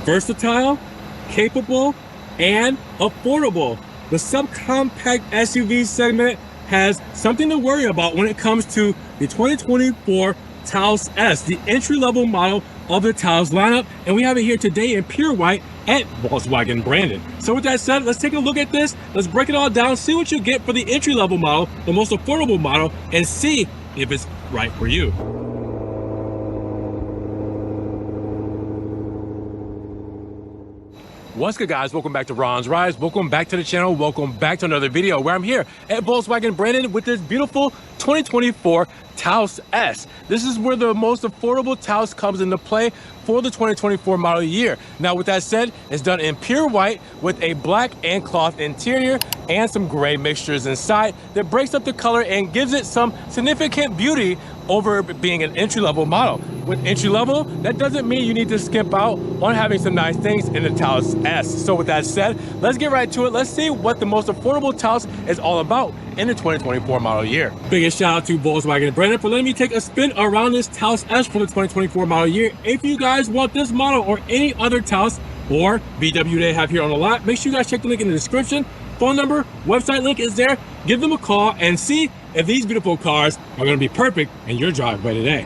Versatile, capable, and affordable. The subcompact SUV segment has something to worry about when it comes to the 2024 Taos S, the entry-level model of the Taos lineup, and we have it here today in pure white at Volkswagen branded. So with that said, let's take a look at this. Let's break it all down, see what you get for the entry-level model, the most affordable model, and see if it's right for you. What's good, guys? Welcome back to Ron's Rides. Welcome back to the channel. Welcome back to another video where I'm here at Volkswagen branded with this beautiful 2024 Taos S. This is where the most affordable Taos comes into play for the 2024 model year. Now, with that said, it's done in pure white with a black and cloth interior and some gray mixtures inside that breaks up the color and gives it some significant beauty over being an entry-level model. With entry-level, that doesn't mean you need to skip out on having some nice things in the Taos S. So with that said, let's get right to it. Let's see what the most affordable Taos is all about in the 2024 model year. Biggest shout out to Volkswagen and Brandon for letting me take a spin around this Taos S for the 2024 model year. If you guys want this model or any other Taos or VW they have here on the lot, make sure you guys check the link in the description. Phone number, website link is there. Give them a call and see if these beautiful cars are going to be perfect in your driveway today.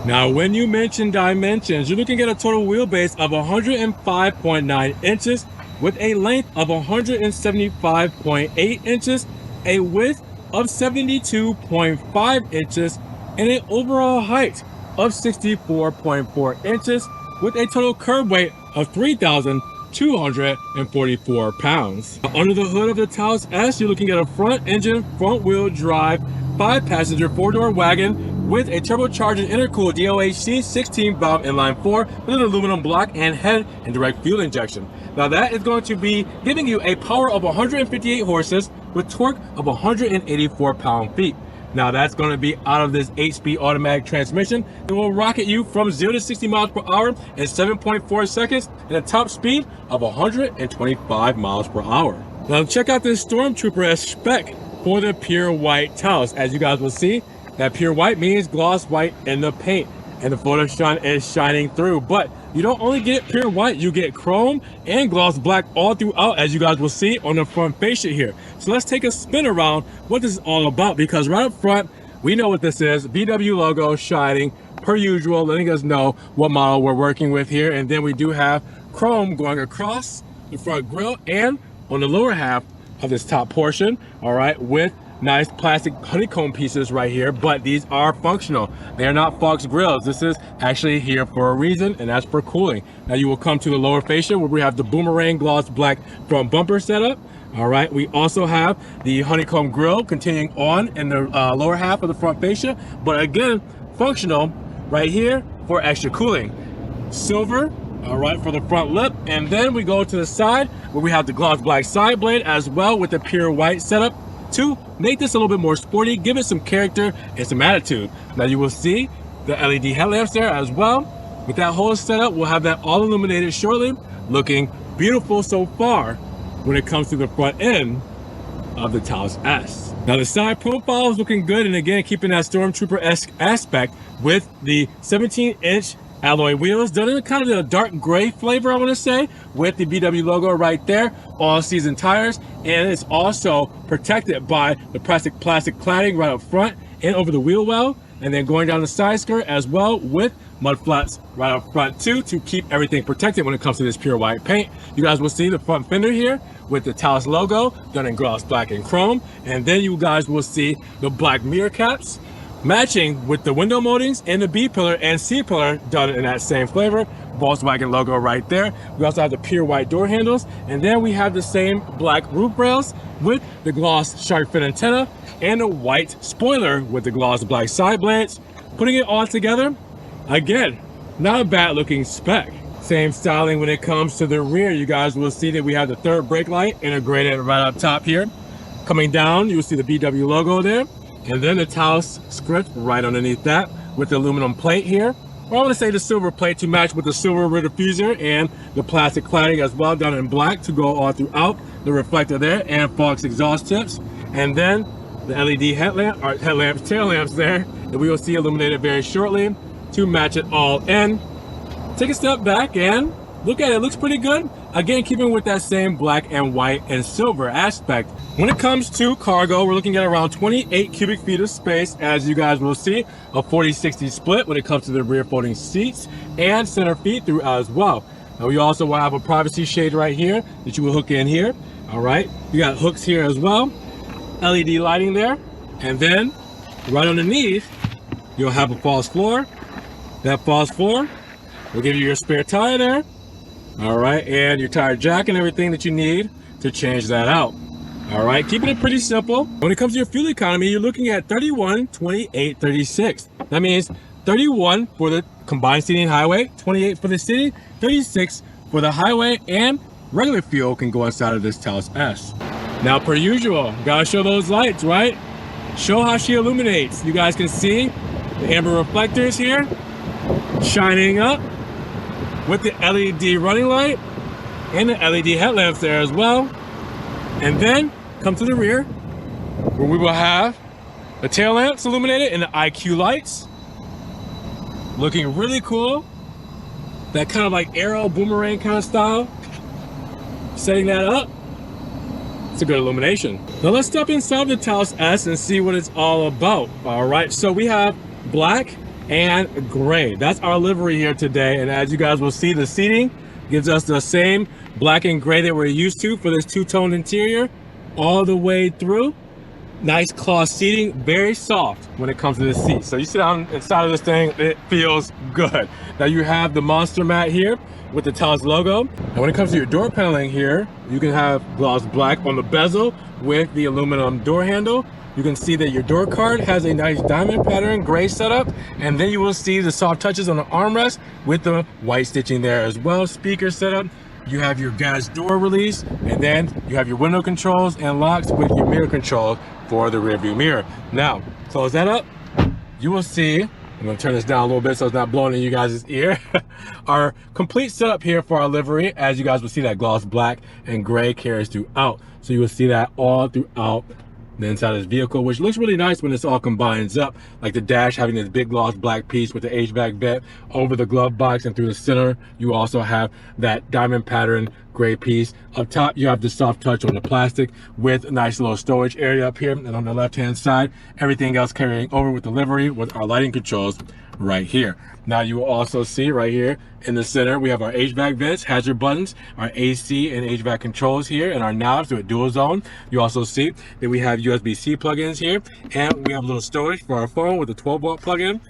Now, when you mention dimensions, you're looking at a total wheelbase of 105.9 inches with a length of 175.8 inches, a width of 72.5 inches, and an overall height of 64.4 inches with a total curb weight of 3,244 pounds. Under the hood of the Taos S, you're looking at a front engine, front wheel drive, 5-passenger 4-door wagon with a turbocharged intercooled DOHC 16-valve inline 4 with an aluminum block and head and direct fuel injection. Now that is going to be giving you a power of 158 horses with torque of 184 pound-feet. Now that's going to be out of this 8-speed automatic transmission. It will rocket you from 0 to 60 miles per hour in 7.4 seconds and a top speed of 125 miles per hour. Now check out this Stormtrooper S spec for the pure white Taos. As you guys will see, that pure white means gloss white in the paint, and the photo shine is shining through. But you don't only get pure white, you get chrome and gloss black all throughout, as you guys will see on the front fascia here. So let's take a spin around what this is all about, because right up front, we know what this is. VW logo shining per usual, letting us know what model we're working with here. And then we do have chrome going across the front grille and on the lower half of this top portion, all right, with nice plastic honeycomb pieces right here, but these are functional. They are not Fox grills. This is actually here for a reason, and that's for cooling. Now you will come to the lower fascia where we have the boomerang gloss black front bumper setup. All right, we also have the honeycomb grille continuing on in the lower half of the front fascia, but again, functional right here for extra cooling. Silver, all right, for the front lip, and then we go to the side where we have the gloss black side blade as well with the pure white setup to make this a little bit more sporty, give it some character and some attitude. Now you will see the LED headlamps there as well. With that whole setup, we'll have that all illuminated shortly, looking beautiful so far when it comes to the front end of the Taos S. Now the side profile is looking good, and again, keeping that Stormtrooper-esque aspect with the 17-inch alloy wheels done in kind of the dark gray flavor, I want to say, with the VW logo right there, all season tires, and it's also protected by the plastic cladding right up front and over the wheel well, and then going down the side skirt as well with mud flats right up front too, to keep everything protected when it comes to this pure white paint. You guys will see the front fender here with the Taos logo done in gloss black and chrome, and then you guys will see the black mirror caps matching with the window moldings and the B pillar and C pillar done in that same flavor. Volkswagen logo right there. We also have the pure white door handles, and then we have the same black roof rails with the gloss shark fin antenna and a white spoiler with the gloss black side blades. Putting it all together, again, not a bad looking spec. Same styling when it comes to the rear. You guys will see that we have the third brake light integrated right up top here. Coming down, you'll see the VW logo there, and then the Taos script right underneath that with the aluminum plate here. Or I want to say the silver plate to match with the silver rear diffuser and the plastic cladding as well done in black to go all throughout the reflector there, and Fox exhaust tips. And then the LED tail lamps there that we will see illuminated very shortly to match it all in. Take a step back and Look at it, it looks pretty good. Again, keeping with that same black and white and silver aspect. When it comes to cargo, we're looking at around 28 cubic feet of space, as you guys will see, a 40-60 split when it comes to the rear folding seats and center feed through as well. Now we also will have a privacy shade right here that you will hook in here. All right, you got hooks here as well, LED lighting there, and then right underneath, you'll have a false floor. That false floor will give you your spare tire there. All right, and your tire jack and everything that you need to change that out. All right, keeping it pretty simple. When it comes to your fuel economy, you're looking at 31, 28, 36. That means 31 for the combined city and highway, 28 for the city, 36 for the highway, and regular fuel can go inside of this Taos S. Now, per usual, gotta show those lights, right? Show how she illuminates. You guys can see the amber reflectors here shining up with the LED running light and the LED headlamps there as well. And then come to the rear where we will have the tail lamps illuminated and the IQ lights. Looking really cool. That kind of like arrow boomerang kind of style. Setting that up. It's a good illumination. Now let's step inside the Taos S and see what it's all about. All right, so we have black and gray. That's our livery here today. And as you guys will see, the seating gives us the same black and gray that we're used to for this two-tone interior all the way through. Nice cloth seating, very soft when it comes to the seat. So you sit down inside of this thing, it feels good. Now you have the monster mat here with the Taos logo. And when it comes to your door paneling here, you can have gloss black on the bezel with the aluminum door handle. You can see that your door card has a nice diamond pattern gray setup, and then you will see the soft touches on the armrest with the white stitching there as well. Speaker setup, you have your gas door release, and then you have your window controls and locks with your mirror controls for the rear view mirror. Now, close that up. You will see, I'm gonna turn this down a little bit so it's not blowing in you guys' ear. Our complete setup here for our livery, as you guys will see, that gloss black and gray carries throughout. So you will see that all throughout the inside of this vehicle, which looks really nice when this all combines up, like the dash having this big gloss black piece with the HVAC vent over the glove box, and through the center you also have that diamond pattern gray piece. Up top you have the soft touch on the plastic with a nice little storage area up here, and on the left hand side everything else carrying over with the livery with our lighting controls right here. Now you will also see right here in the center we have our HVAC vents, hazard buttons, our AC and HVAC controls here, and our knobs to a dual zone. You also see that we have USB-C plugins here, and we have a little storage for our phone with a 12-volt plug-in.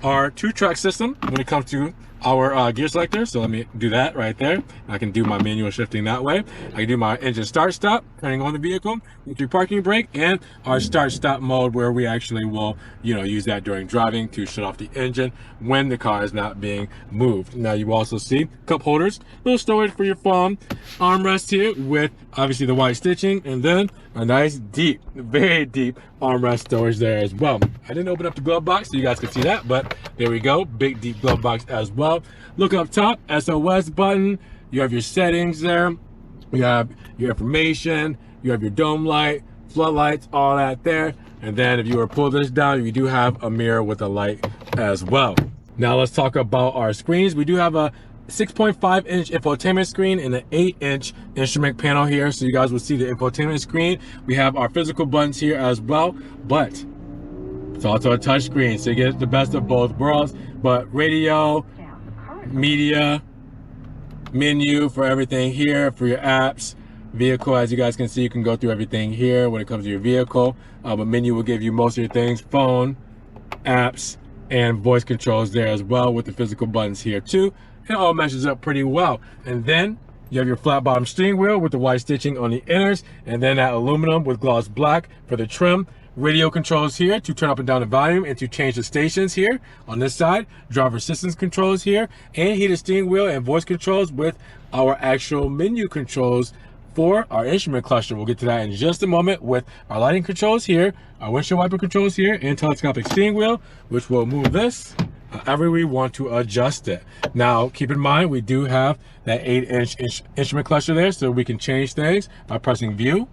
Our 2-track system when it comes to our gear selector. So let me do that right there. I can do my manual shifting that way. I can do my engine start stop, turning on the vehicle, through parking brake, and our start stop mode where we actually will, use that during driving to shut off the engine when the car is not being moved. Now you also see cup holders, little storage for your phone, armrest here with obviously the white stitching, and then a nice deep, very deep armrest storage there as well. I didn't open up the glove box so you guys can see that, but there we go, big deep glove box as well. Look up top, SOS button, you have your settings there, you have your information, you have your dome light, floodlights, all that there. And then if you were to pull this down, you do have a mirror with a light as well. Now let's talk about our screens. We do have a 6.5-inch infotainment screen and an 8-inch instrument panel here, so you guys will see the infotainment screen. We have our physical buttons here as well, but it's also a touch screen, so you get the best of both worlds. But radio, media, menu for everything here, for your apps, vehicle, as you guys can see, you can go through everything here when it comes to your vehicle. But menu will give you most of your things, phone, apps, and voice controls there as well with the physical buttons here too. It all meshes up pretty well. And then you have your flat bottom steering wheel with the white stitching on the inners, and then that aluminum with gloss black for the trim. Radio controls here to turn up and down the volume and to change the stations here on this side. Driver assistance controls here, and heated steering wheel and voice controls with our actual menu controls for our instrument cluster. We'll get to that in just a moment with our lighting controls here, our windshield wiper controls here, and telescopic steering wheel, which will move this however we want to adjust it. Now, keep in mind, we do have that 8-inch instrument cluster there, so we can change things by pressing view,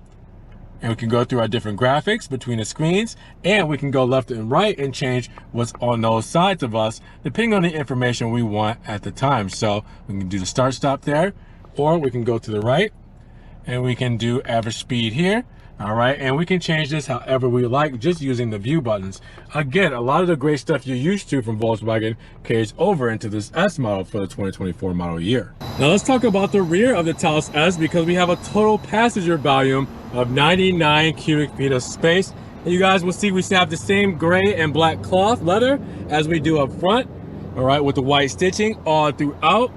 And we can go through our different graphics between the screens, and we can go left and right and change what's on those sides of us, depending on the information we want at the time. So we can do the start stop there, or we can go to the right and we can do average speed here. All right, and we can change this however we like, just using the view buttons. Again, a lot of the great stuff you're used to from Volkswagen carries over into this S model for the 2024 model year. Now let's talk about the rear of the Taos S, because we have a total passenger volume of 99 cubic feet of space. And you guys will see we have the same gray and black cloth leather as we do up front, all right, with the white stitching all throughout.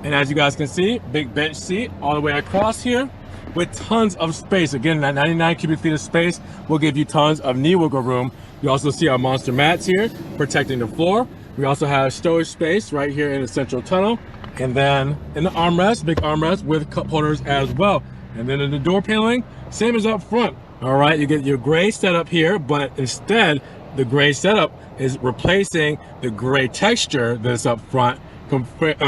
And as you guys can see, big bench seat all the way across here, with tons of space. Again, that 99 cubic feet of space will give you tons of knee wiggle room. You also see our monster mats here protecting the floor. We also have storage space right here in the central tunnel. And then in the armrest, big armrest with cup holders as well. And then in the door paneling, same as up front. All right, you get your gray setup here, but instead the gray setup is replacing the gray texture that's up front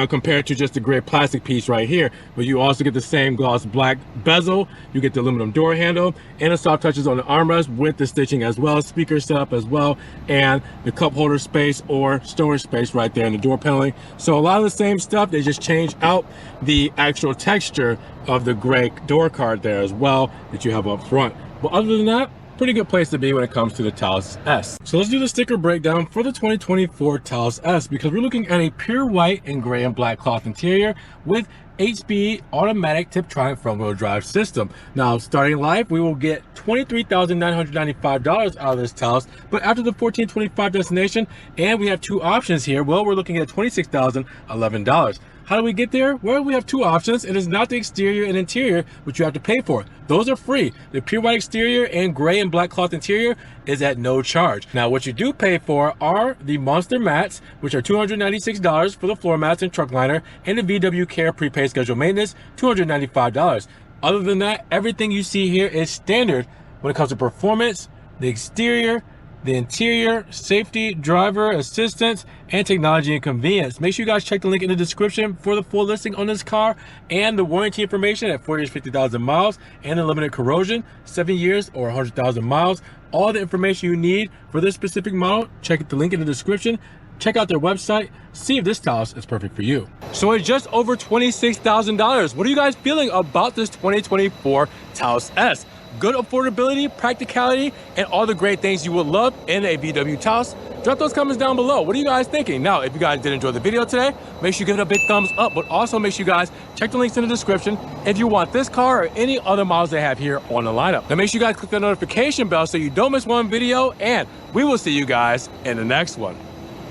compared to just the gray plastic piece right here. But you also get the same gloss black bezel, you get the aluminum door handle, and the soft touches on the armrest with the stitching as well, speaker setup as well, and the cup holder space or storage space right there in the door paneling. So a lot of the same stuff, they just change out the actual texture of the gray door card there as well that you have up front. But other than that, pretty good place to be when it comes to the Taos S. So let's do the sticker breakdown for the 2024 Taos S, because we're looking at a pure white and gray and black cloth interior with 8-speed automatic Tiptronic front-wheel drive system. Now, starting life, we will get $23,995 out of this Taos, but after the $1,425 destination, and we have two options here, well, we're looking at $26,011. How do we get there? Well, we have two options. It is not the exterior and interior, which you have to pay for. Those are free. The pure white exterior and gray and black cloth interior is at no charge. Now, what you do pay for are the monster mats, which are $296 for the floor mats and truck liner, and the VW Care prepaid scheduled maintenance, $295. Other than that, everything you see here is standard when it comes to performance, the exterior, the interior, safety, driver assistance, and technology and convenience. Make sure you guys check the link in the description for the full listing on this car and the warranty information at 40 years, 50,000 miles, and unlimited corrosion, 7 years or 100,000 miles. All the information you need for this specific model, check the link in the description. Check out their website, see if this Taos is perfect for you. So it's just over $26,000. What are you guys feeling about this 2024 Taos S? Good affordability, practicality, and all the great things you would love in a VW Taos? Drop those comments down below. What are you guys thinking? Now, if you guys did enjoy the video today, make sure you give it a big thumbs up, but also make sure you guys check the links in the description if you want this car or any other models they have here on the lineup. Now, make sure you guys click the notification bell so you don't miss one video, and we will see you guys in the next one.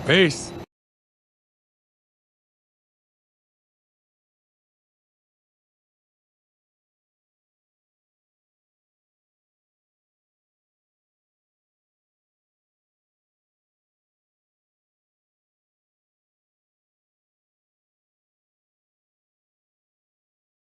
Peace.